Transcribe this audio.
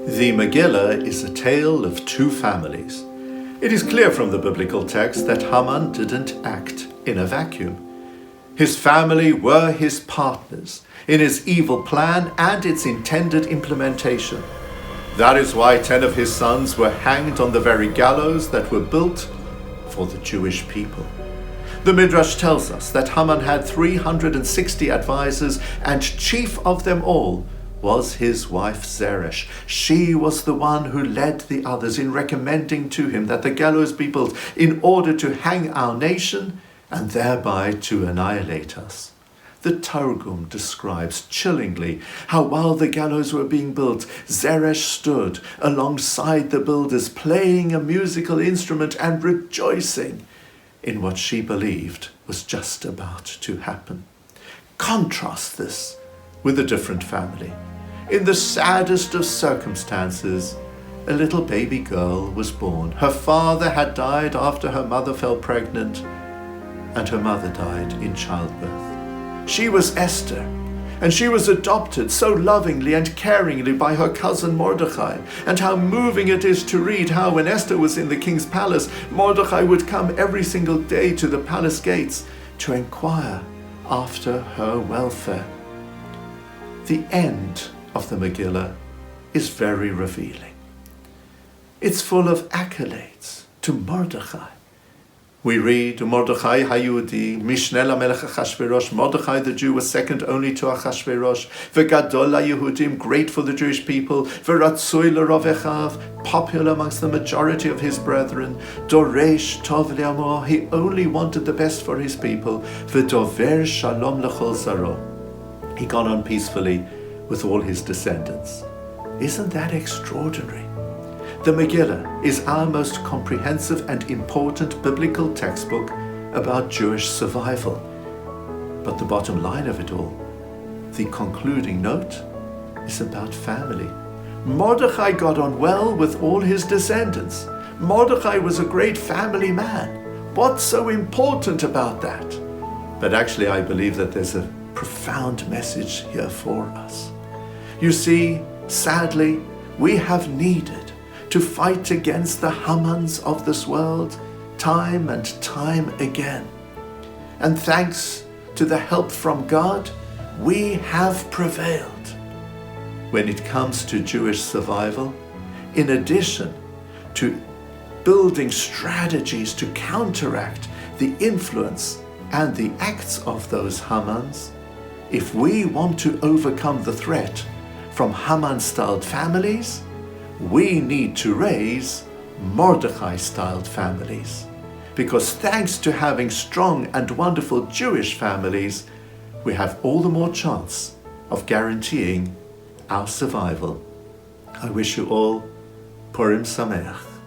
The Megillah is a tale of two families. It is clear from the biblical text that Haman didn't act in a vacuum. His family were his partners in his evil plan and its intended implementation. That is why 10 of his sons were hanged on the very gallows that were built for the Jewish people. The Midrash tells us that Haman had 360 advisors, and chief of them all was his wife Zeresh. She was the one who led the others in recommending to him that the gallows be built in order to hang our nation and thereby to annihilate us. The Targum describes chillingly how while the gallows were being built, Zeresh stood alongside the builders playing a musical instrument and rejoicing in what she believed was just about to happen. Contrast this with a different family. In the saddest of circumstances, a little baby girl was born. Her father had died after her mother fell pregnant, and her mother died in childbirth. She was Esther, and she was adopted so lovingly and caringly by her cousin Mordecai. And how moving it is to read how when Esther was in the king's palace, Mordecai would come every single day to the palace gates to inquire after her welfare. The end of the Megillah is very revealing. It's full of accolades to Mordecai. We read, Mordecai Hayudi, Mishneh LaMelech Achashverosh. Mordecai the Jew was second only to Achashverosh. V'gadol LaYehudim, great for the Jewish people. V'ratzui l'rov echav, popular amongst the majority of his brethren. Doresh tov le'amo, he only wanted the best for his people. V'dover shalom l'chol zaro, he got on peacefully with all his descendants. Isn't that extraordinary? The Megillah is our most comprehensive and important biblical textbook about Jewish survival. But the bottom line of it all, the concluding note, is about family. Mordecai got on well with all his descendants. Mordecai was a great family man. What's so important about that? But actually, I believe that there's a profound message here for us. You see, sadly, we have needed to fight against the Hamans of this world time and time again. And thanks to the help from God, we have prevailed. When it comes to Jewish survival, in addition to building strategies to counteract the influence and the acts of those Hamans, if we want to overcome the threat from Haman-styled families, we need to raise Mordecai-styled families. Because thanks to having strong and wonderful Jewish families, we have all the more chance of guaranteeing our survival. I wish you all Purim Sameach.